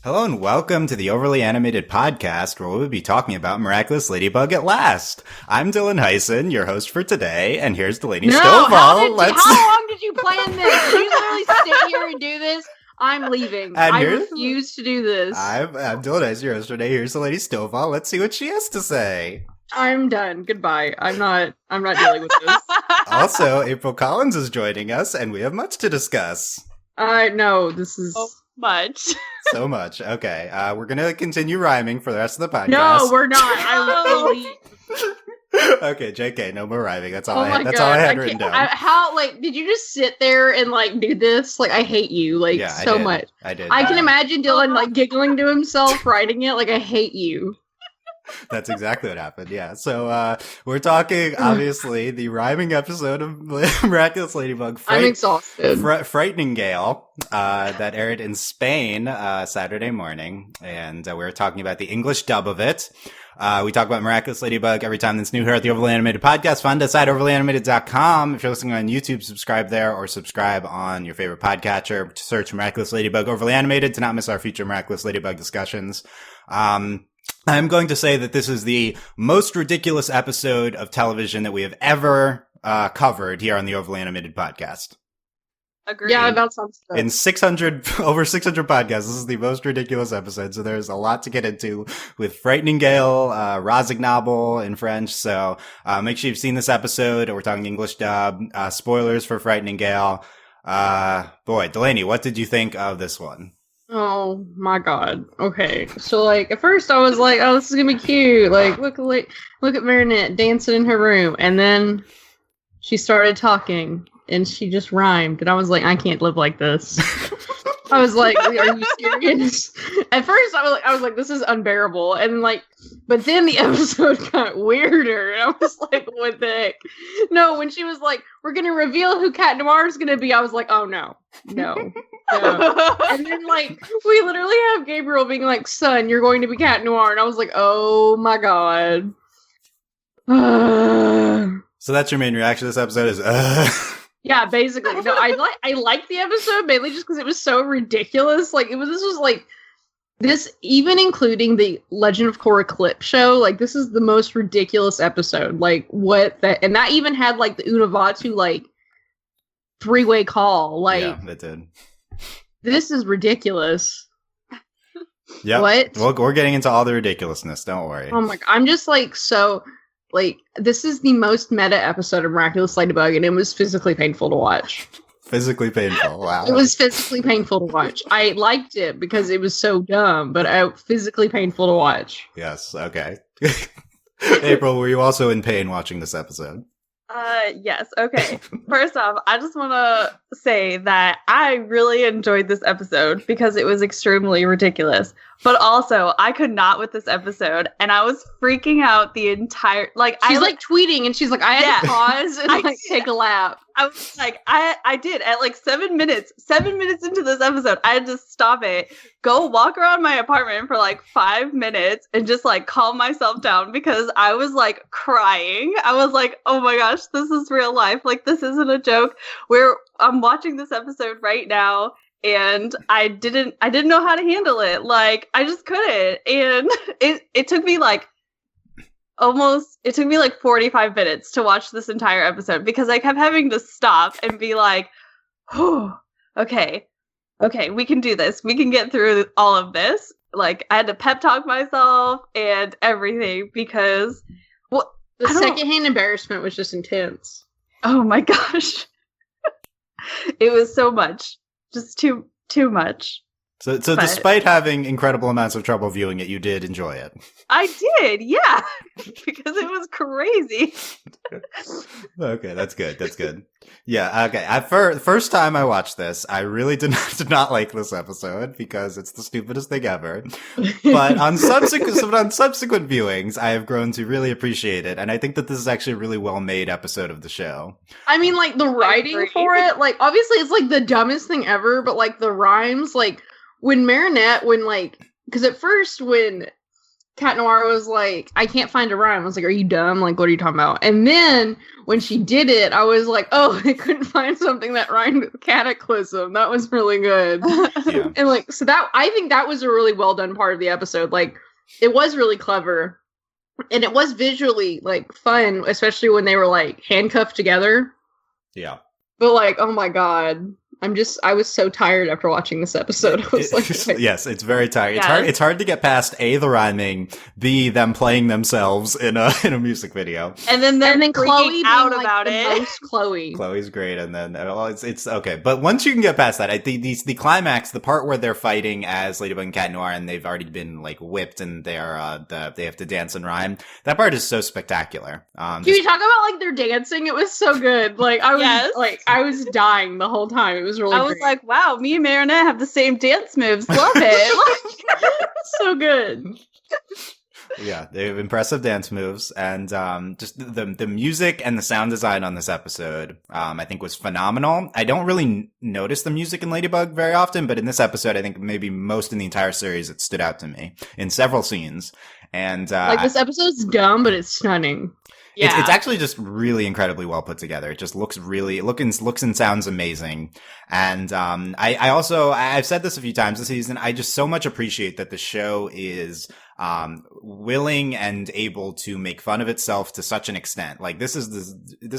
Hello and welcome to the Overly Animated Podcast, where we'll be talking about Miraculous Ladybug at last. I'm Dylan Hysen, your host for today, and here's Delaney Stovall. How long did you plan this? Did you literally sit here and do this? I'm leaving. I refuse to do this. I'm Dylan Hysen, your host for today. Here's Delaney Stovall. Let's see what she has to say. I'm done. Goodbye. I'm not dealing with this. Also, April Collins is joining us, and we have much to discuss. No, this is... much. So much. Okay. We're going to continue rhyming for the rest of the podcast. No, we're not. I will Okay, JK, no more rhyming. That's all all I had written down. Did you just sit there and, do this? I hate you, so much. I did. I can imagine Dylan, giggling to himself, writing it, I hate you. That's exactly what happened, yeah. So, we're talking, obviously, the rhyming episode of Miraculous Ladybug. I'm exhausted. Frightningale, that aired in Spain, Saturday morning. And we were talking about the English dub of it. We talk about Miraculous Ladybug every time that's new here at the Overly Animated Podcast. Find us at overlyanimated.com. If you're listening on YouTube, subscribe there or subscribe on your favorite podcatcher. Search Miraculous Ladybug Overly Animated to not miss our future Miraculous Ladybug discussions. I'm going to say that this is the most ridiculous episode of television that we have ever covered here on the Overly Animated Podcast. Agreed. Yeah, that sounds good. In over 600 podcasts, this is the most ridiculous episode. So there's a lot to get into with Frightningale, Rosignable in French. So make sure you've seen this episode. We're talking English dub. Spoilers for Frightningale. Boy, Delaney, what did you think of this one? Oh my god. Okay. So at first I was like, oh, this is gonna be cute. Look at Marinette dancing in her room, and then she started talking and she just rhymed, and I was like, I can't live like this. I was like, are you serious? At first I was like, this is unbearable, and but then the episode got weirder, and I was like, what the heck? No, when she was like, we're gonna reveal who Cat Noir is gonna be, I was like, oh no. And then we literally have Gabriel being like, son, you're going to be Cat Noir, and I was like, oh my god. So that's your main reaction to this episode is Yeah, basically. No, I like the episode mainly just because it was so ridiculous. This even including the Legend of Korra clip show, this is the most ridiculous episode. And that even had the Unavatu three-way call. Yeah, that did. This is ridiculous. Yeah. What? Well, we're getting into all the ridiculousness. Don't worry. Oh my god. I'm just this is the most meta episode of Miraculous Ladybug, and it was physically painful to watch. Physically painful. Wow. It was physically painful to watch. I liked it because it was so dumb, but physically painful to watch. Yes. Okay. April, were you also in pain watching this episode? Yes. Okay. First off, I just want to say that I really enjoyed this episode because it was extremely ridiculous. But also, I could not with this episode, and I was freaking out the entire She's tweeting, and she's like, I had to pause and take a lap. I was like, I did at 7 minutes. 7 minutes into this episode, I had to stop it, go walk around my apartment for 5 minutes, and just calm myself down because I was crying. I was like, oh my gosh, this is real life. This isn't a joke. I'm watching this episode right now. And I didn't know how to handle it. I just couldn't. And it took me 45 minutes to watch this entire episode because I kept having to stop and be like, oh, okay, we can do this. We can get through all of this. I had to pep talk myself and everything because, the secondhand embarrassment was just intense. Oh my gosh. It was so much. Just too much. So despite having incredible amounts of trouble viewing it, you did enjoy it. I did, yeah. Because it was crazy. Okay, that's good. Yeah, okay. First time I watched this, I really did not like this episode because it's the stupidest thing ever. But on subsequent viewings, I have grown to really appreciate it, and I think that this is actually a really well made episode of the show. I mean, the writing for it, obviously it's the dumbest thing ever, but the rhymes, when Marinette, because at first when Cat Noir was like, I can't find a rhyme. I was like, are you dumb? Like, what are you talking about? And then when she did it, I was like, oh, I couldn't find something that rhymed with cataclysm. That was really good. Yeah. And like, so that, I think that was a really well done part of the episode. Like, it was really clever. And it was visually like fun, especially when they were like handcuffed together. Yeah. But like, oh my God. I was so tired after watching this episode. I was like, yes, it's very tired. Yes. It's hard to get past A, the rhyming, B, them playing themselves in a music video. And then Chloe Chloe being out like about the it. most Chloe. Chloe's great, and then it's okay. But once you can get past that, I think the climax, the part where they're fighting as Ladybug and Cat Noir, and they've already been like whipped, and they have to dance and rhyme. That part is so spectacular. Can you talk about like their dancing? It was so good. Like I was Yes. I was dying the whole time. It was really. I was great. like, wow, me and Marinette have the same dance moves. Love it. so good. Yeah, they have impressive dance moves, and just the music and the sound design on this episode, I think was phenomenal. I don't really notice the music in Ladybug very often, but in this episode, I think maybe most in the entire series, it stood out to me in several scenes. And Like this episode's dumb, but it's stunning. Yeah. It's actually just really incredibly well put together. It just looks and sounds amazing. And I've said this a few times this season, I just so much appreciate that the show is willing and able to make fun of itself to such an extent. Like this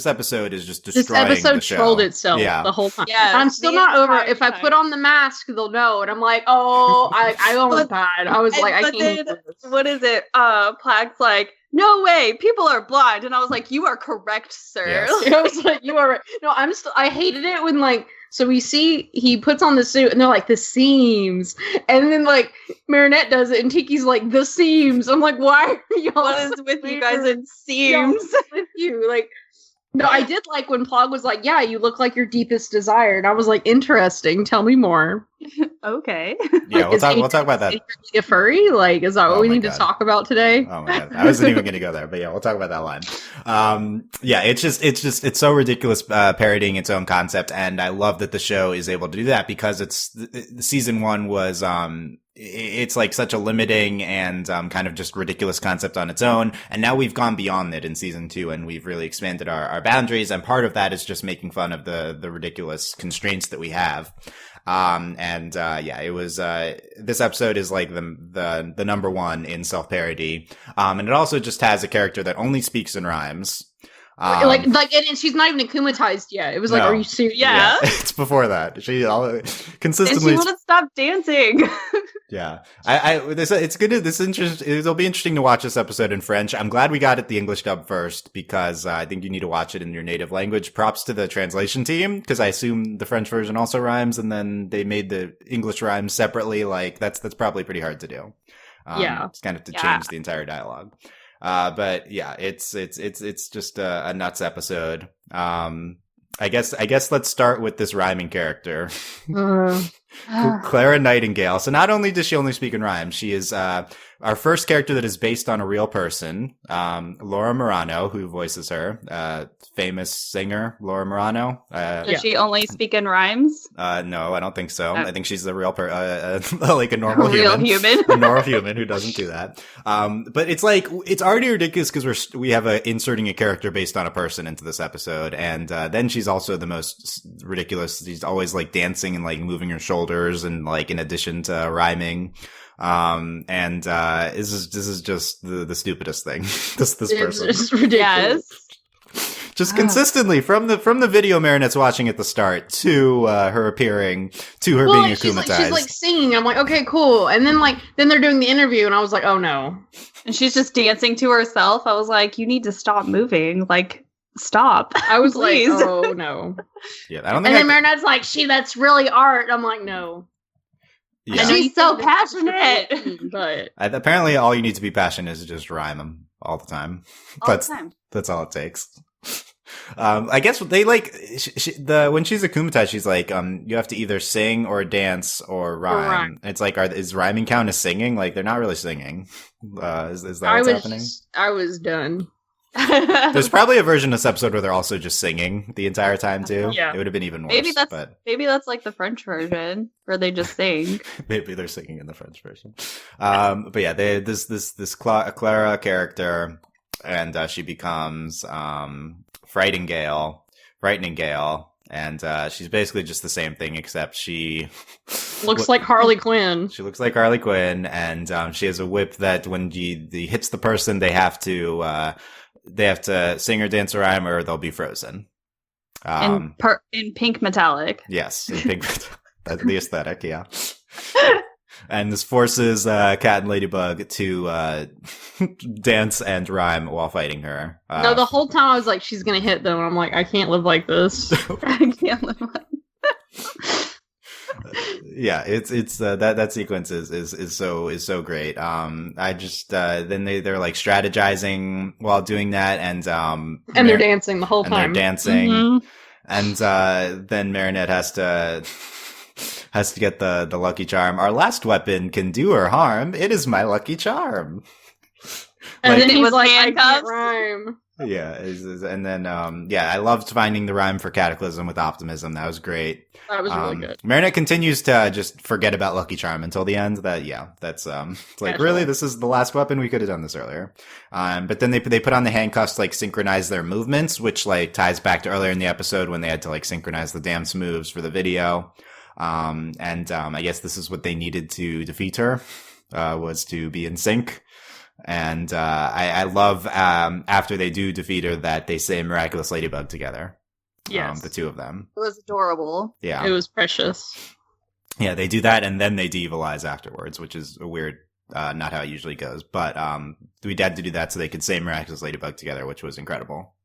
episode is just destroying This episode the show. trolled itself the whole time. Yes, I'm still the not over entire it. If I time. put on the mask, they'll know. And I'm like, oh, I almost died. I was And- like, I but can't. then- do this. What is it? Plag's like, no way, people are blind. And I was like, you are correct, sir. Yes. I was like, you are right. No, I hated it when like, so we see he puts on the suit and they're like, the seams. And then like Marinette does it and Tiki's like, the seams. I'm like, why are y'all What is with you guys weird? in seams? with you? Like, no, I did like when Pog was like, yeah, you look like your deepest desire. And I was like, interesting. Tell me more. Okay. Yeah, Like, we'll talk about that. Is he a furry? Like, is that what Oh we my need God. to talk about today? Oh my God. I wasn't even going to go there, but yeah, we'll talk about that line. Yeah, it's so ridiculous, parodying its own concept. And I love that the show is able to do that because season one was, it's like such a limiting and, kind of just ridiculous concept on its own. And now we've gone beyond it in season two and we've really expanded our boundaries. And part of that is just making fun of the ridiculous constraints that we have. Yeah, it was, this episode is like the number one in self-parody. And it also just has a character that only speaks in rhymes. Like, and she's not even akumatized yet. It was like, No. are you serious? Yeah. It's before that. She And consistently, she wouldn't stop dancing. yeah. It'll be interesting to watch this episode in French. I'm glad we got it the English dub first because I think you need to watch it in your native language. Props to the translation team because I assume the French version also rhymes and then they made the English rhymes separately. Like that's probably pretty hard to do. Yeah. It's kind of to Yeah. change the entire dialogue. But yeah, it's just a nuts episode. I guess let's start with this rhyming character. Clara Nightingale. So not only does she only speak in rhyme, she is our first character that is based on a real person. Laura Morano, who voices her, famous singer Laura Morano. Does she only speak in rhymes? No, I don't think so. Oh. I think she's a real like a normal Real human. human. A normal human who doesn't do that. But it's like, it's already ridiculous because we have inserting a character based on a person into this episode. And, then she's also the most ridiculous. She's always like dancing and like moving her shoulders and like in addition to rhyming. This is just the stupidest thing. this It's person. just ridiculous. Yes. Just consistently from the video Marinette's watching at the start to her appearing to her being she's akumatized. like singing. I'm like, okay, cool. And then they're doing the interview, and I was like, oh no. And she's just dancing to herself. I was like, you need to stop moving. Like, stop. I was Please. like, oh no. Yeah, I don't And think. then Marinette's like, that's really art. I'm like, no. Yeah. I know She's you so think this is passionate. but Apparently, all you need to be passionate is just rhyme them all the time. All the time. That's all it takes. I guess they like when she's akumatized, she's like, you have to either sing or dance or rhyme. It's like, is rhyming count as singing? Like they're not really singing. Is that what's happening? I was done. There's probably a version of this episode where they're also just singing the entire time too. Yeah. It would have been even worse. Maybe that's like the French version where they just sing. Maybe they're singing in the French version. But yeah, this Clara character, and she becomes Frightningale, and she's basically just the same thing except she looks like Harley Quinn. She looks like Harley Quinn, and she has a whip that when he hits the person, they have to sing or dance or rhyme, or they'll be frozen. In pink metallic. Yes, in pink. That's the aesthetic, yeah. And this forces Cat and Ladybug to dance and rhyme while fighting her. No, the whole time I was like, she's gonna hit them. And I'm like, I can't live like this. I can't live like yeah, it's that sequence is so great. I just then they're like strategizing while doing that, and they're dancing the whole time. And they're dancing, mm-hmm. And then Marinette has to get the lucky charm. Our last weapon can do her harm. It is my lucky charm. And then he's like, handcuffs. I can't rhyme. Yeah, and then I loved finding the rhyme for Cataclysm with Optimism. That was great. That was really good. Marinette continues to just forget about Lucky Charm until the end. That's like, really, this is the last weapon? We could have done this earlier. But then they put on the handcuffs to like synchronize their movements, which like ties back to earlier in the episode when they had to like synchronize the dance moves for the video. I guess this is what they needed to defeat her, was to be in sync. And I love after they do defeat her that they say Miraculous Ladybug together. Yes. The two of them. It was adorable. Yeah. It was precious. Yeah, they do that and then they de-evilize afterwards, which is a weird, not how it usually goes. But we had to do that so they could say Miraculous Ladybug together, which was incredible.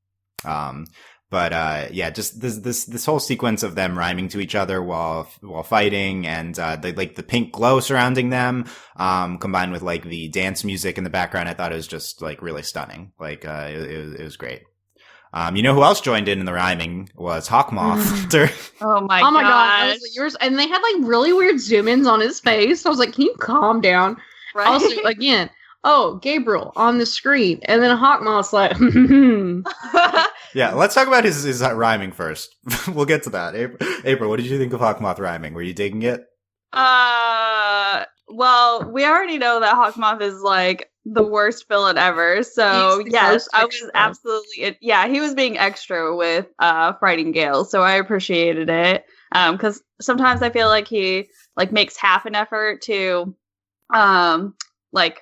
Just this whole sequence of them rhyming to each other while fighting, and the pink glow surrounding them, combined with like the dance music in the background, I thought it was just like really stunning. Like it was great. You know who else joined in the rhyming was Hawkmoth. Oh my god! That was like yours, and they had like really weird zoom-ins on his face. I was like, "Can you calm down?" Right? Also, again, Gabriel on the screen, and then Hawkmoth's like, Yeah, let's talk about his rhyming first. We'll get to that. April, what did you think of Hawkmoth rhyming? Were you digging it? Well, we already know that Hawkmoth is like the worst villain ever. So yes, I was absolutely he was being extra with Frightningale, so I appreciated it. Because sometimes I feel like he like makes half an effort to like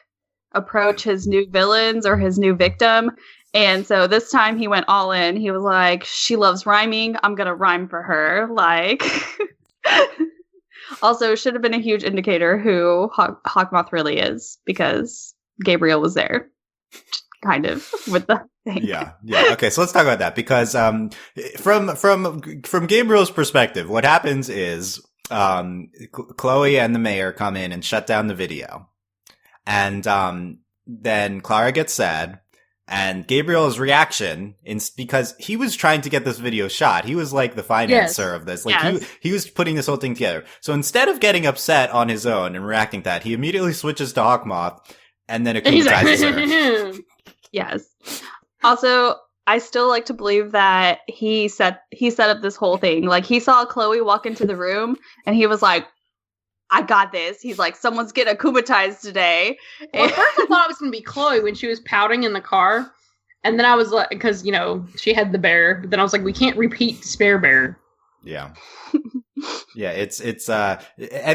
approach his new villains or his new victim. And so this time he went all in. He was like, she loves rhyming. I'm going to rhyme for her. Like, also should have been a huge indicator who Hawkmoth really is, because Gabriel was there kind of with the thing. Yeah. Okay. So let's talk about that, because, from Gabriel's perspective, what happens is, Chloe and the mayor come in and shut down the video. And, then Clara gets sad. And Gabriel's reaction, because he was trying to get this video shot, he was like the financer of this. Like he was putting this whole thing together. So instead of getting upset on his own and reacting to that, he immediately switches to Hawkmoth, and then akumatizes her. Yes. Also, I still like to believe that he set up this whole thing. Like, he saw Chloe walk into the room, and he was like, I got this. He's like, someone's getting akumatized today. Well, at first I thought it was going to be Chloe when she was pouting in the car. And then I was like, because, she had the bear. But then I was like, we can't repeat Spare Bear. Yeah. Yeah, it's I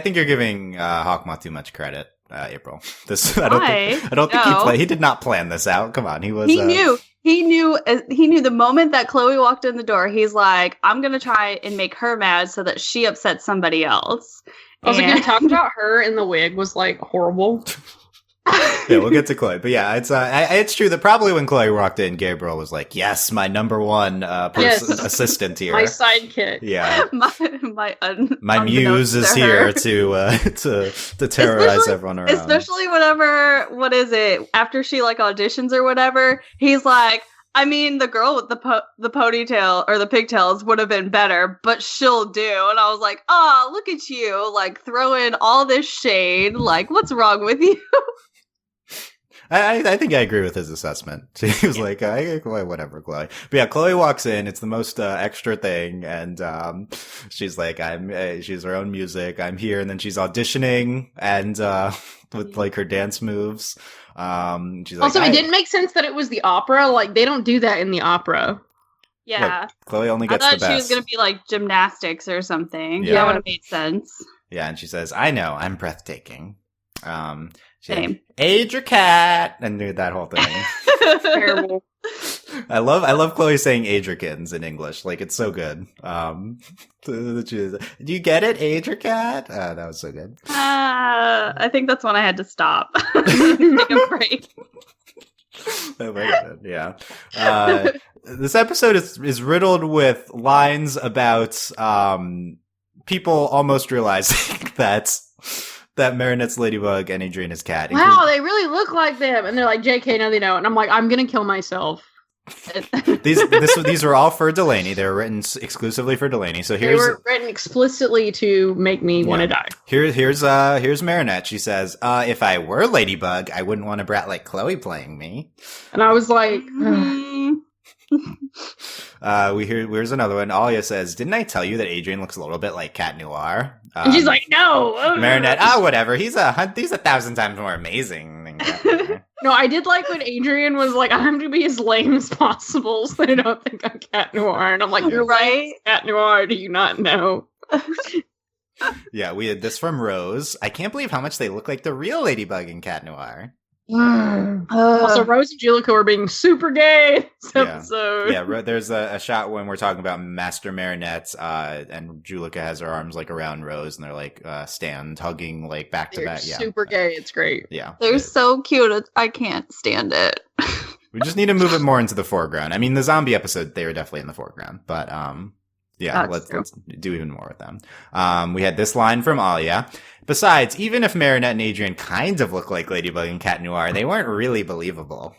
think you're giving Hawkmoth too much credit, April. I don't think he did not plan this out. Come on, he knew the moment that Chloe walked in the door, he's like, I'm going to try and make her mad so that she upsets somebody else. Also, going to talk about her in the wig was like horrible. Yeah, we'll get to Chloe, but yeah, it's true that probably when Chloe walked in, Gabriel was like, "Yes, my number one assistant here, my sidekick." Yeah, my muse is here to terrorize everyone around. Especially whenever, after she like auditions or whatever, he's like, I mean, the girl with the ponytail or the pigtails would have been better, but she'll do. And I was like, oh, look at you, like throwing all this shade. Like, what's wrong with you? I think I agree with his assessment. He was like, whatever, Chloe. But yeah, Chloe walks in. It's the most extra thing, and she's like, she's her own music. I'm here, and then she's auditioning, and with like her dance moves. She's like, also, it didn't make sense that it was the opera. Like they don't do that in the opera. Yeah. Look, Chloe only I gets thought the best. she was going to be like gymnastics or something. Yeah. That would have made sense. Yeah, and she says, I know, I'm breathtaking. She's Same. like, age your cat, and do that whole thing. Terrible. I love Chloe saying Adrikins in English. Like, it's so good. Do you get it? Age your cat? That was so good. I think that's when I had to stop. Take a break. I like it. Yeah. This episode is riddled with lines about people almost realizing that Marinette's Ladybug and Adriana's cat. Wow, they really look like them. And they're like, JK, no, they don't. And I'm like, I'm going to kill myself. These were all for Delaney. They were written exclusively for Delaney. So they were written explicitly to make me want to die. Here's Marinette. She says, if I were Ladybug, I wouldn't want a brat like Chloe playing me. And I was like, here's another one. Alia says, didn't I tell you that Adrian looks a little bit like Cat Noir? and she's like, no. Marinette, whatever. He's 1,000 times more amazing than Cat Noir. No, I did like when Adrian was like, I have to be as lame as possible so they don't think I'm Cat Noir. And I'm like, you're right. Cat Noir, do you not know? Yeah, we had this from Rose. I can't believe how much they look like the real Ladybug in Cat Noir. Also, Rose and Julika were being super gay this episode. Yeah, there's a shot when we're talking about Master Marinette, and Julika has her arms like around Rose, and they're like stand hugging like back to back. Yeah, super gay. It's great. Yeah, they're so cute. I can't stand it. We just need to move it more into the foreground. I mean, the zombie episode, they were definitely in the foreground, but yeah, let's do even more with them. We had this line from Alia. Besides, even if Marinette and Adrian kind of look like Ladybug and Cat Noir, they weren't really believable.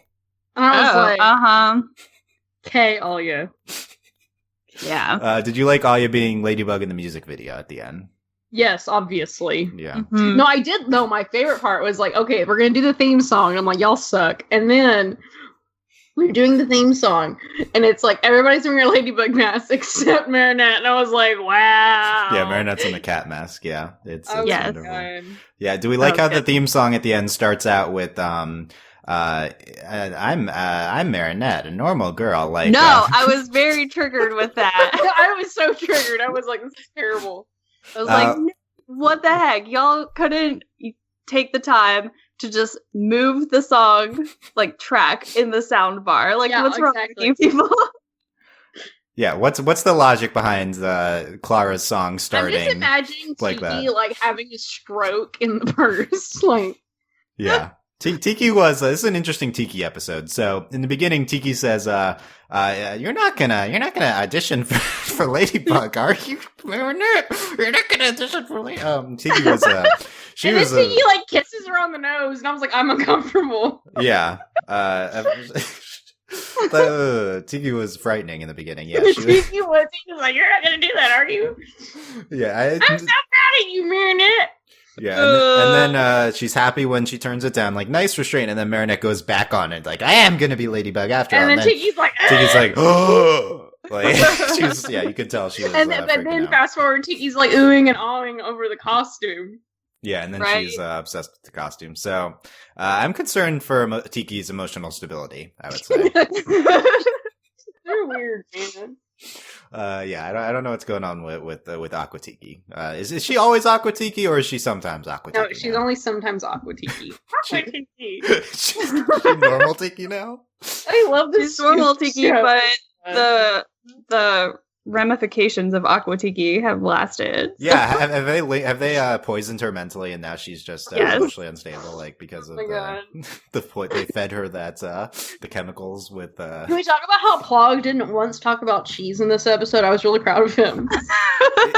And I was like, okay, Alia. Yeah. Did you like Alia being Ladybug in the music video at the end? Yes, obviously. Yeah. Mm-hmm. No, I did. No, my favorite part was like, okay, we're going to do the theme song. And I'm like, y'all suck. And then we're doing the theme song, and it's like everybody's wearing a Ladybug mask except Marinette, and I was like, "Wow!" Yeah, Marinette's in the cat mask. Yeah, it's wonderful. Good. Yeah, do we like how the theme song at the end starts out with I'm Marinette, a normal girl. Like no, I was very triggered with that. I was so triggered. I was like, "This is terrible." I was like, "What the heck? Y'all couldn't take the time to just move the song like track in the sound bar. Like, what's wrong with you people?" Yeah, what's the logic behind Clara's song starting? I'm just imagining like Tiki like having a stroke in the purse. Like, yeah. Tiki was this is an interesting Tiki episode. So in the beginning, Tiki says, "You're not gonna audition for Ladybug, are you? You're not gonna audition for Ladybug." Tiki was Tiki like kisses her on the nose, and I was like, I'm uncomfortable. Yeah. Tiki was frightening in the beginning. Yeah, Tiki was like, "You're not gonna do that, are you?" Yeah, I'm so proud of you, Marinette. Yeah, and then she's happy when she turns it down, like nice restraint, and then Marinette goes back on it, like I am gonna be Ladybug after all. And then Tiki's like, oh, like she's you could tell she was. And then fast forward, Tiki's like oohing and awing over the costume. Yeah, and then she's obsessed with the costume. So I'm concerned for Tiki's emotional stability, I would say. They're weird, man. I don't know what's going on with Aqua Tiki. Is she always Aqua Tiki, or is she sometimes Aqua Tiki? No, she's only sometimes Aqua Tiki. Aqua Tiki. She's normal Tiki now. I love this. She's normal Tiki, but the ramifications of Aqua Tiki have lasted. Yeah, have they poisoned her mentally, and now she's just emotionally unstable, like because of the point they fed her that the chemicals with. Can we talk about how Plog didn't once talk about cheese in this episode? I was really proud of him.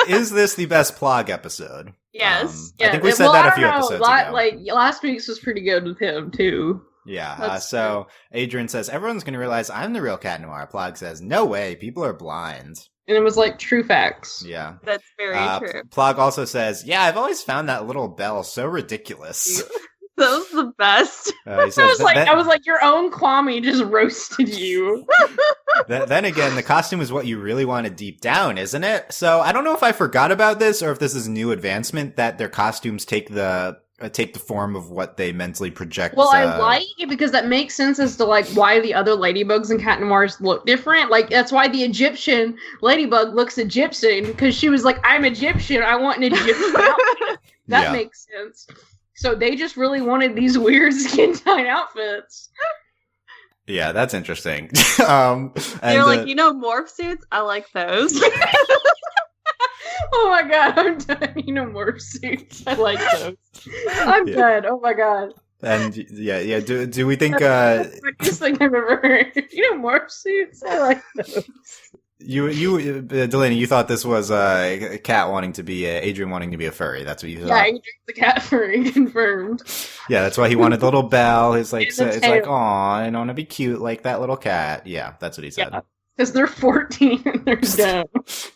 Is this the best Plog episode? Yes. I think we said that a few episodes ago. Like last week's was pretty good with him too. Yeah, so Adrian says, everyone's going to realize I'm the real Cat Noir. Plog says, no way, people are blind. And it was like true facts. Yeah. That's very true. Plog also says, yeah, I've always found that little bell so ridiculous. That was the best. He says, I was like, your own Kwame just roasted you. then again, the costume is what you really wanted deep down, isn't it? So I don't know if I forgot about this or if this is new advancement that their costumes take the form of what they mentally project. Well, I like it because that makes sense as to like why the other ladybugs in Cat Noirs look different. Like that's why the Egyptian ladybug looks Egyptian because she was like, "I'm Egyptian. I want an Egyptian outfit." That makes sense. So they just really wanted these weird skin tight outfits. Yeah, that's interesting. You're like, morph suits? I like those. Oh my god, I'm done. Morph suits. I like those. I'm done. Oh my god. And do we think That's the funniest thing I've ever heard. Morph suits? I like those. You Delaney, you thought this was a cat wanting to be Adrian wanting to be a furry. That's what you thought. Yeah, Adrian's the cat furry, confirmed. Yeah, that's why he wanted the little bell. It's like, "Aw, I want to be cute like that little cat." Yeah, that's what he said. Because they're 14 and they're dumb.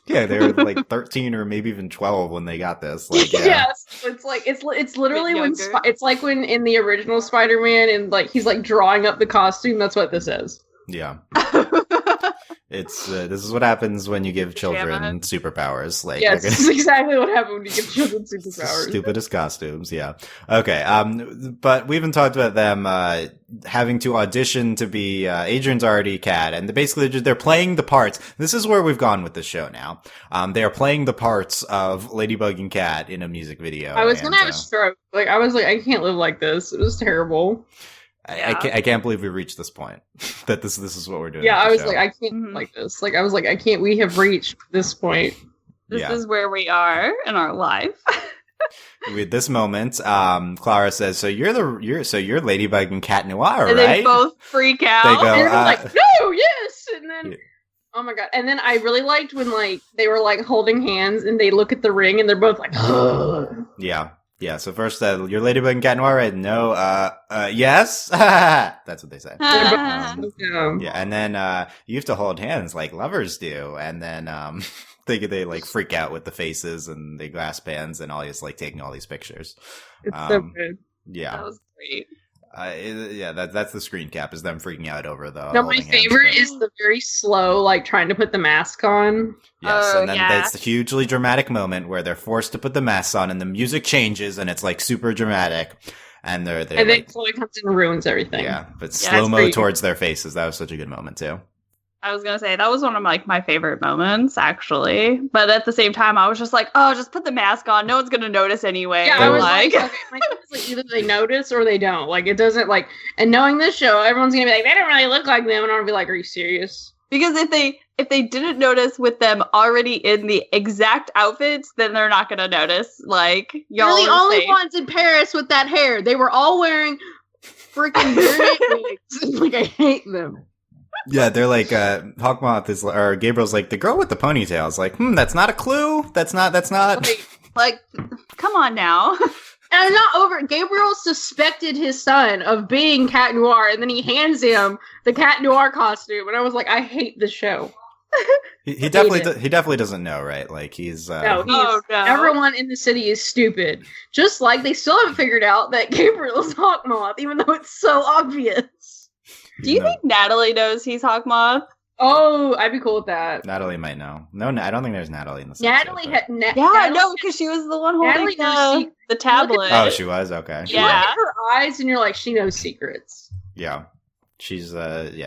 Yeah, they were like 13 or maybe even 12 when they got this. Like, yes, it's literally when it's like when in the original Spider-Man and like he's like drawing up the costume. That's what this is. Yeah. It's this is what happens when you give children superpowers. Like, yes, this is exactly what happens when you give children superpowers. Stupidest costumes, yeah. Okay, but we haven't talked about them having to audition to be Adrian's already cat, and basically they're playing the parts. This is where we've gone with the show now. They are playing the parts of Ladybug and Cat in a music video. I was gonna have a stroke. Like I was like, I can't live like this. It was terrible. I can't believe we reached this point that this is what we're doing. Yeah, I was like, I can't like this. Like I was like, I can't. We have reached this point. This is where we are in our life. With this moment, Clara says, "So you're Ladybug and Cat Noir, and right?" They both freak out. They go, and they're like, "No, yes," and then. Yeah. Oh my god. And then I really liked when like they were like holding hands and they look at the ring and they're both like, Yeah. Yeah, so first, you're Ladybug and Cat Noir, right? No, yes? That's what they say. Yeah, and then, you have to hold hands like lovers do, and then, they like freak out with the faces and the glass pans and all these, like, taking all these pictures. It's so good. Yeah. That was great. That's the screen cap is them freaking out over the. No, my favorite is the very slow, like trying to put the mask on. Yes, and then it's a hugely dramatic moment where they're forced to put the masks on, and the music changes, and it's like super dramatic, and they're and then Chloe comes in and ruins everything. Yeah, but slow mo towards their faces. That was such a good moment too. I was gonna say that was one of my favorite moments, actually. But at the same time, I was just like, "Oh, just put the mask on. No one's gonna notice anyway." Yeah, I was like, okay, my thing is like either they notice or they don't. Like it doesn't like. And knowing this show, everyone's gonna be like, "They don't really look like them," and I'll be like, "Are you serious?" Because if they didn't notice with them already in the exact outfits, then they're not gonna notice. Like y'all are the only ones in Paris with that hair. They were all wearing freaking wigs. Like I hate them. Yeah, they're like, Hawkmoth or Gabriel's like, the girl with the ponytails. Like, that's not a clue. That's not. Like, come on now. And I'm not over. Gabriel suspected his son of being Cat Noir, and then he hands him the Cat Noir costume, and I was like, I hate the show. He definitely doesn't know, right? Like he's no. Everyone in the city is stupid. Just like they still haven't figured out that Gabriel's Hawkmoth, even though it's so obvious. Do you think Natalie knows he's Hawkmoth? Oh, I'd be cool with that. Natalie might know. No, I don't think there's Natalie in the Natalie no, because she was the one holding the tablet. Oh, she was? Okay. You look at her eyes and you're like, she knows secrets. Yeah. She's,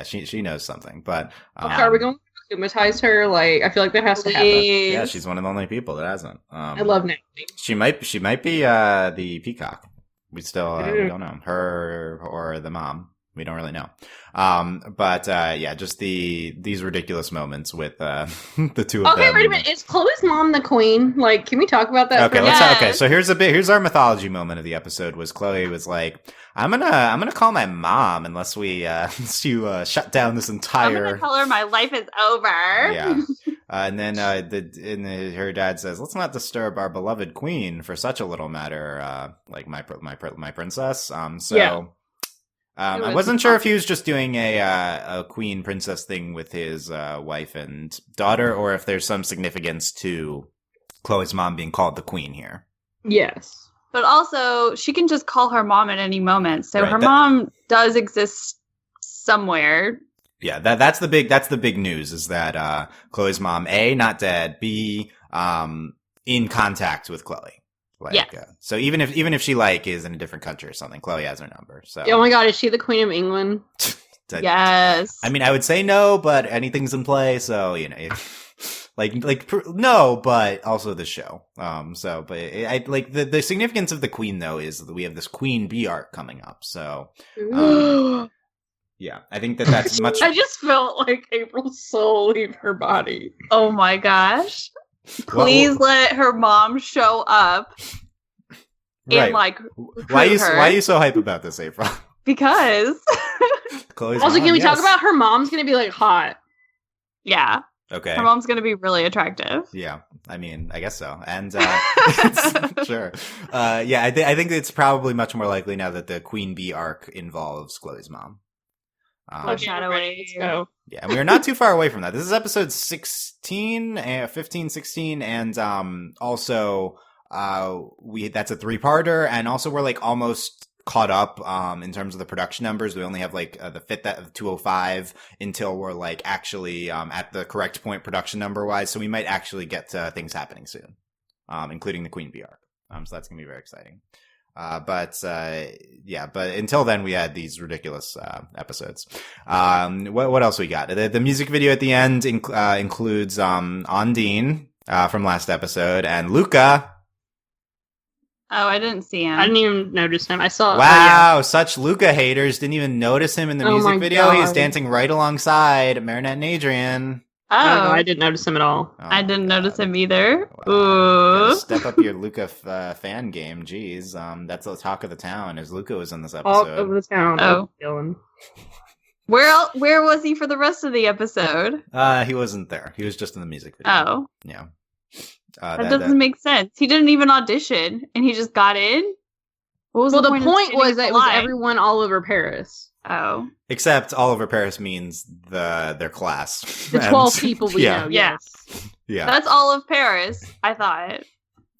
she knows something, but... okay, are we going to stigmatize her? Like, I feel like that has to happen. Yeah, she's one of the only people that hasn't. I love Natalie. She might be, the peacock. We still, we don't know. Her or the mom. We don't really know. But just these ridiculous moments with the two of them. Okay, wait a minute. Is Chloe's mom the queen? Like, can we talk about that? Okay, so here's our mythology moment of the episode was Chloe was like, I'm gonna call my mom unless you shut down this entire. I'm gonna tell her my life is over. Yeah. And then her dad says, "Let's not disturb our beloved queen for such a little matter, like my princess." I wasn't sure if he was just doing a queen princess thing with his wife and daughter, or if there's some significance to Chloe's mom being called the queen here. Yes. but also she can just call her mom at any moment. So Right, her mom does exist somewhere. Yeah, that's the big news is that Chloe's mom, A, not dead, B, in contact with Chloe. Like, Yes. So even if she like is in a different country or something, Chloe has her number. So Oh my god, is she the Queen of England? Yes. I mean, I would say no, but anything's in play, so you know, no, but also the show. I like the significance of the Queen though is that we have this Queen Bee arc coming up. So yeah, I think that's much. I just felt like April's soul leave her body. Oh my gosh. Please let her mom show up and Right. recruit Why her. are you so hype about this, April? Because Chloe's Also, mom, can we talk yes. about her mom's gonna be like hot? yeah, Okay. her mom's gonna be really attractive. Yeah, I mean, I guess so. And sure. Yeah, I think it's probably much more likely now that the Queen Bee arc involves Chloe's mom. Foreshadowing. Let's go. Yeah, and we are not too far away from that. This is episode 16, 15, 16, and also that's a 3-parter, and also we're like almost caught up in terms of the production numbers. We only have like the fit that of 205 until we're like actually at the correct point production number wise. So we might actually get to things happening soon, including the Queen Bee arc. So that's gonna be very exciting. But until then we had these ridiculous episodes. What else we got? The music video at the end includes Ondine from last episode and Luca. Oh, I didn't see him. I didn't even notice him. I saw. Wow, such Luca haters didn't even notice him in the Oh music my video. He's God. dancing right alongside Marinette and Adrian. Oh, I don't know. I didn't notice him at all. Oh I my didn't God. notice him either. Wow. Ooh. Gotta step up your Luca fan game. Jeez, that's the talk of the town. As Luca was in this All episode. over the town. Oh. Dylan. Where was he for the rest of the episode? He wasn't there. He was just in the music video. Oh, Yeah. that doesn't make sense. He didn't even audition, and he just got in. What was Well, the of point stating was that it was lie? everyone all over Paris. Oh, Except Oliver Paris means their class. The And- 12 people we yeah, know. Yeah. Yes. Yeah. that's all of Paris. I thought.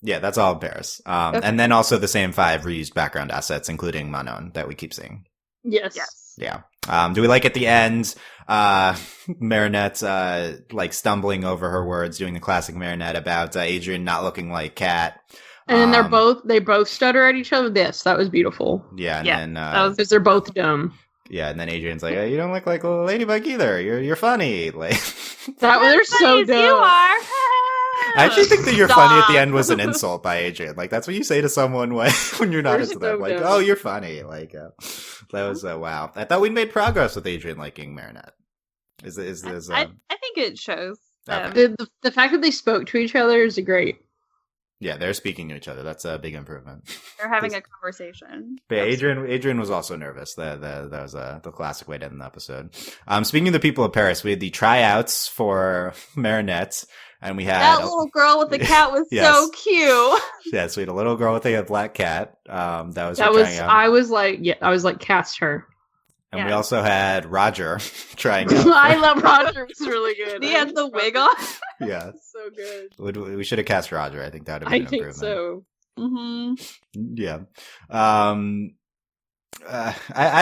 Yeah, that's all of Paris. Okay. And then also the same 5 reused background assets, including Manon, that we keep seeing. Yes. Yes. Yeah. Do we like at the end, Marinette, like stumbling over her words, doing the classic Marinette about Adrian not looking like Kat. And then they both stutter at each other. Yes, that was beautiful. Yeah, and Yeah, then that was- Because they're both dumb. yeah, and then Adrian's like, you don't look like a Ladybug either. You're funny. Like, They're so As you dumb. are. I actually think that you're funny at the Stop. end was an insult by Adrian. Like, that's what you say to someone when you're not They're into them. so Like, dumb. oh, you're funny. Like, that was wow. I thought we'd made progress with Adrian liking Marinette. Is this? I think it shows. Okay. The fact that they spoke to each other is great. Yeah, they're speaking to each other. That's a big improvement. They're having a conversation. But yeah, Adrian was also nervous. That was the classic way to end the episode. Speaking of the people of Paris, we had the tryouts for Marinette, and we had That little girl with the cat was Yes. so cute. yes, we had a little girl with a black cat. That was her That was tryout. I was like cast her. And we Yeah. also had Roger trying out. I love Roger. It's really good. He had the wig on. Yeah, So good. we should have cast Roger. I think that would have I been an think improvement. so. Mm-hmm. Yeah. I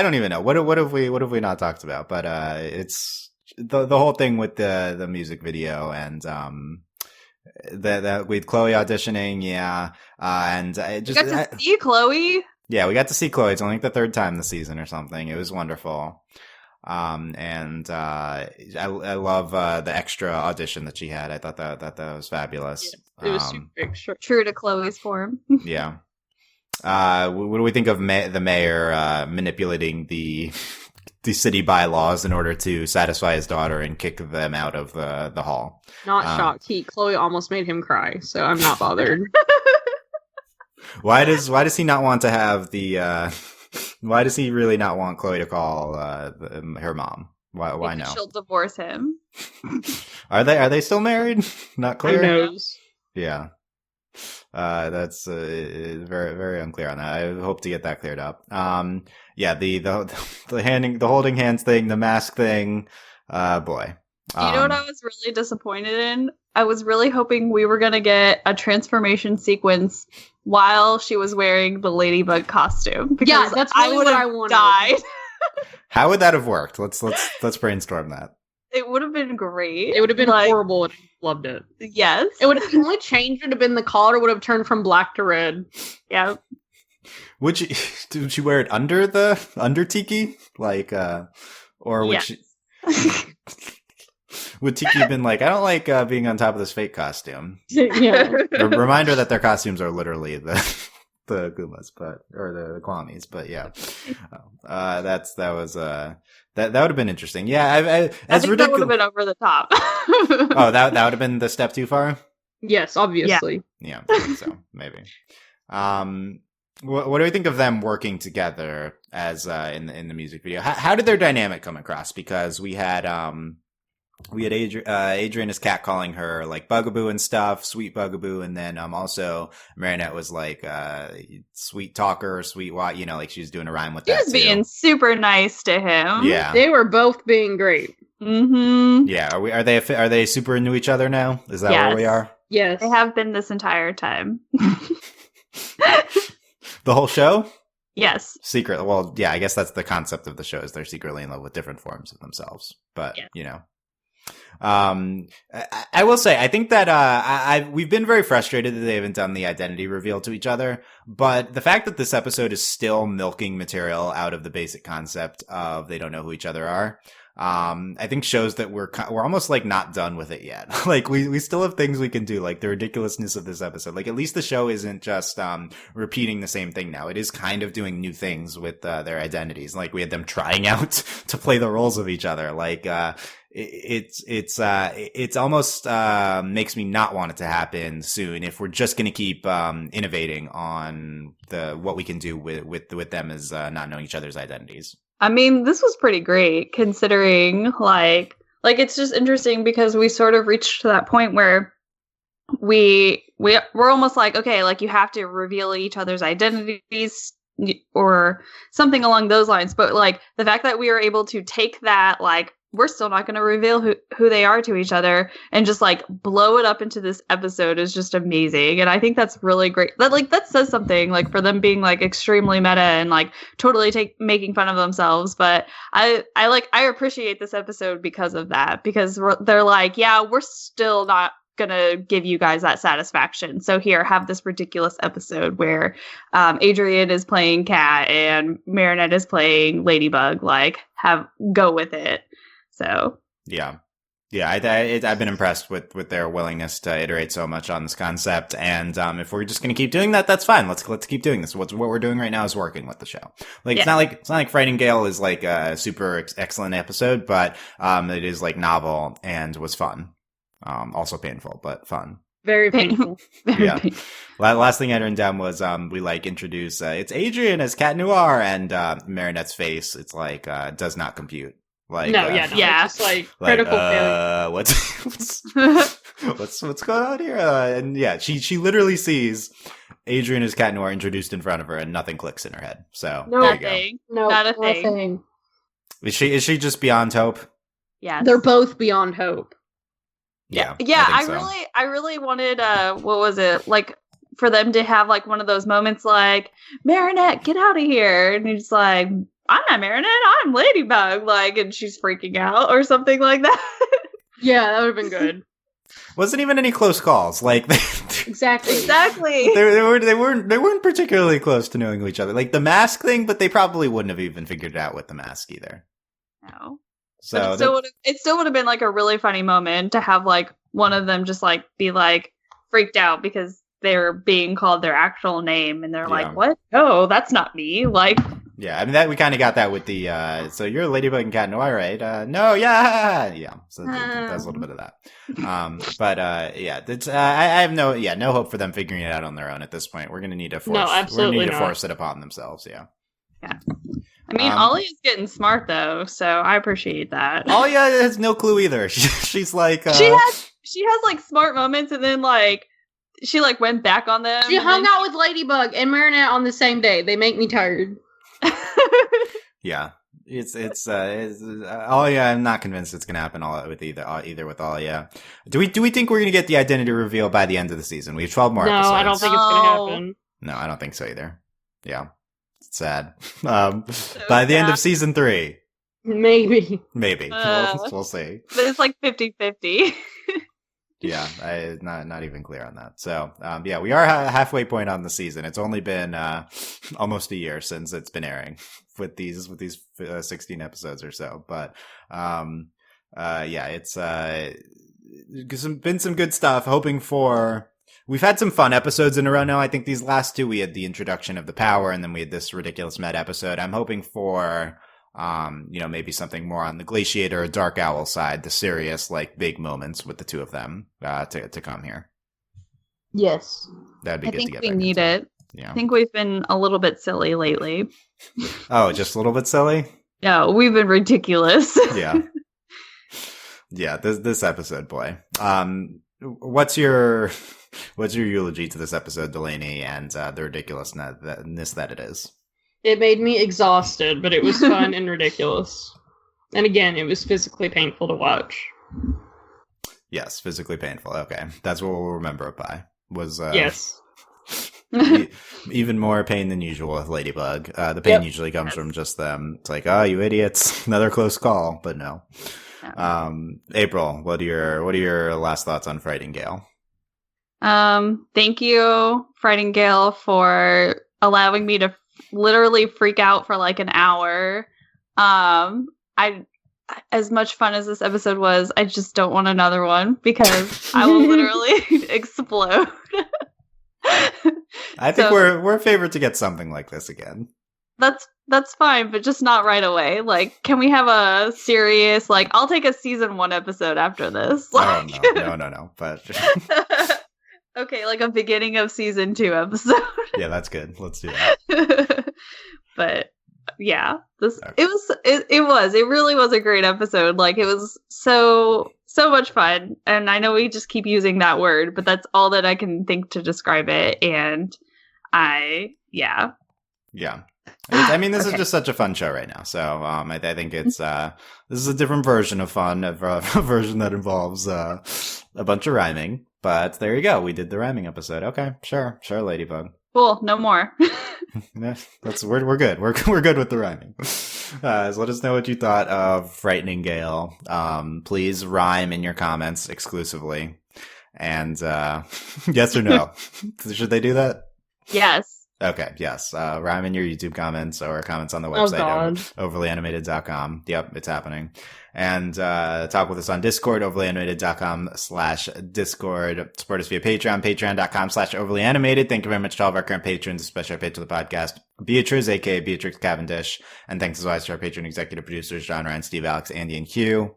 don't even know. What have we not talked about? But it's the whole thing with the music video and that with Chloe auditioning, yeah. And it You just got to see Chloe. yeah, we got to see Chloe. It's only like the 3rd time this season or something. It was wonderful. And I love the extra audition that she had. I thought that was fabulous. It was super extra. True to Chloe's form. Yeah. What do we think of the mayor manipulating the city bylaws in order to satisfy his daughter and kick them out of the hall? Not shocked. Chloe almost made him cry, so I'm not bothered. Why does he not want to have the? Why does he really not want Chloe to call her mom? Why Maybe no? She'll divorce him. Are they still married? Not clear. Who knows? Yeah. That's very, very unclear on that. I hope to get that cleared up. Yeah, the holding hands thing, the mask thing, boy. You know what I was really disappointed in? I was really hoping we were going to get a transformation sequence while she was wearing the ladybug costume. Yeah, that's really what I wanted. Died. How would that have worked? Let's brainstorm that. It would have been great. It would have been horrible, and I loved it. Yes. It would have only changed would have been the collar would have turned from black to red. Yeah. Would she wear it under Tiki? Like, or would she... Would Tiki have been like, I don't like being on top of this fake costume? Yeah. Reminder that their costumes are literally the Goombas, or the Kwamis, but yeah. That would have been interesting. Yeah, I think that would have been over the top. Oh, that would have been the step too far? Yes, obviously. Yeah, I think so, maybe. What do we think of them working together as in the music video? How did their dynamic come across? Because we had Adrian as catcalling her like Bugaboo and stuff, sweet Bugaboo, and then also Marinette was like sweet talker, sweet what, like she was doing a rhyme with that. She was being super nice to him. Yeah, they were both being great. Mm-hmm. Yeah, are they super into each other now? Is that where we are? Yes, they have been this entire time. The whole show. Yes. Secret. Well, yeah, I guess that's the concept of the show is they're secretly in love with different forms of themselves. But, I will say, I think that we've been very frustrated that they haven't done the identity reveal to each other. But the fact that this episode is still milking material out of the basic concept of they don't know who each other are, I think shows that we're almost like not done with it yet. Like we still have things we can do, like the ridiculousness of this episode. Like at least the show isn't just repeating the same thing now. It is kind of doing new things with their identities. Like we had them trying out to play the roles of each other. Like it's almost makes me not want it to happen soon if we're just going to keep innovating on what we can do with them as not knowing each other's identities. I mean, this was pretty great considering like it's just interesting because we sort of reached to that point where we're almost like, okay, like you have to reveal each other's identities or something along those lines. But like the fact that we were able to take that, like, we're still not going to reveal who they are to each other and just like blow it up into this episode is just amazing. And I think that's really great. That says something like for them being like extremely meta and like totally making fun of themselves. But I appreciate this episode because of that, because they're like, yeah, we're still not gonna give you guys that satisfaction. So here, have this ridiculous episode where Adrian is playing Cat and Marinette is playing Ladybug. Like, go with it. So yeah, I've been impressed with their willingness to iterate so much on this concept, and if we're just going to keep doing that, that's fine. Let's keep doing this. What we're doing right now is working with the show. Like it's not like Frightningale is like a super excellent episode, but it is like novel and was fun. Also painful, but fun. Very painful. Yeah. Last thing I written down was we like introduce it's Adrian as Cat Noir, and Marinette's face. It's like does not compute. Like, It's just like critical failure. What's going on here? And yeah, she literally sees Adrian as Cat Noir introduced in front of her, and nothing clicks in her head. So there you go. No, not a thing. Is she just beyond hope? Yeah, they're both beyond hope. Yeah. I really wanted what was it, like, for them to have like one of those moments like, Marinette, get out of here, and he's like, I'm not Marinette, I'm Ladybug, like, and she's freaking out or something like that. Yeah, that would have been good. Wasn't even any close calls. Like exactly. They weren't particularly close to knowing each other. Like the mask thing, but they probably wouldn't have even figured it out with the mask either. No. So but it still would have been like a really funny moment to have like one of them just like be like freaked out because they're being called their actual name and they're like, what? No, that's not me. Like, yeah, I mean that we kind of got that with the so you're Ladybug and Cat Noir, right? No, yeah. So there's a little bit of that. But it's I have no hope for them figuring it out on their own at this point. We're gonna need to force it upon themselves. Yeah. Yeah. I mean, Ollie is getting smart though, so I appreciate that. Ollie has no clue either. She's like she has like smart moments, and then like she like went back on them. She hung out with Ladybug and Marinette on the same day. They make me tired. Yeah. Alia, I'm not convinced it's gonna happen all with either with Alia. Do we think we're gonna get the identity reveal by the end of the season? We have 12 more No, episodes. I don't think it's gonna happen. No, I don't think so either. Yeah. It's sad. By the end of season 3. Maybe. We'll see. But it's like 50-50. Yeah, not even clear on that. So, yeah, we are halfway point on the season. It's only been almost a year since it's been airing with these 16 episodes or so. But yeah, it's been some good stuff. We've had some fun episodes in a row now. I think these last 2 we had the introduction of the power, and then we had this ridiculous med episode. I'm hoping for maybe something more on the Glaciator or Dark Owl side, the serious, like, big moments with the 2 of them, to come here. Yes. That'd be good to get. I think we need it. Yeah. I think we've been a little bit silly lately. Oh, just a little bit silly? No, we've been ridiculous. Yeah. Yeah, this episode, boy. What's your eulogy to this episode, Delaney, and the ridiculousness that it is? It made me exhausted, but it was fun and ridiculous. And again, it was physically painful to watch. Yes, physically painful. Okay. That's what we'll remember it by. Yes. Even more pain than usual with Ladybug. The pain usually comes from just them. It's like, oh, you idiots. Another close call, but no. April, what are your last thoughts on Frightningale? Thank you, Frightningale, for allowing me to literally freak out for like an hour. As much fun as this episode was, I just don't want another one because I will literally explode. I think we're favored to get something like this again. That's fine, but just not right away. Like, can we have a serious, like, I'll take a season 1 episode after this. Like... Oh, no. But okay, like a beginning of season 2 episode. Yeah, that's good. Let's do that. But yeah, it really was a great episode. Like, it was so much fun, and I know we just keep using that word, but that's all that I can think to describe it. And yeah. I mean, this is just such a fun show right now. So I think it's this is a different version of fun, a version that involves a bunch of rhyming. But there you go. We did the rhyming episode. Okay, sure, Ladybug. Cool. No more. Yeah, we're good. We're good with the rhyming. So let us know what you thought of Frightningale. Please rhyme in your comments exclusively. And yes or no? Should they do that? Yes. Okay, yes. Rhyme in your YouTube comments or comments on the website, overlyanimated.com. Yep, it's happening. And talk with us on Discord, overlyanimated.com/Discord. Support us via Patreon, patreon.com/overlyanimated. Thank you very much to all of our current patrons, especially our patron of the podcast, Beatrice, aka Beatrix Cavendish. And thanks as always to our patron executive producers, John Ryan, Steve, Alex, Andy, and Hugh.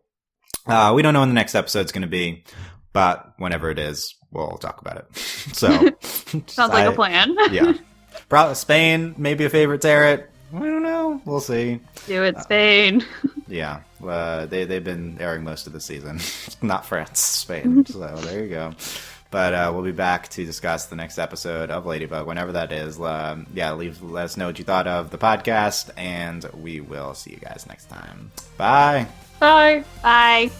We don't know when the next episode's going to be, but whenever it is, we'll talk about it. So sounds like a plan. Yeah. Probably Spain, maybe a favorite Tarot. I don't know. We'll see. Do it, Spain. Yeah. They've been airing most of the season. Not France, Spain. So there you go. But we'll be back to discuss the next episode of Ladybug, whenever that is. Let us know what you thought of the podcast, and we will see you guys next time. Bye. Bye. Bye.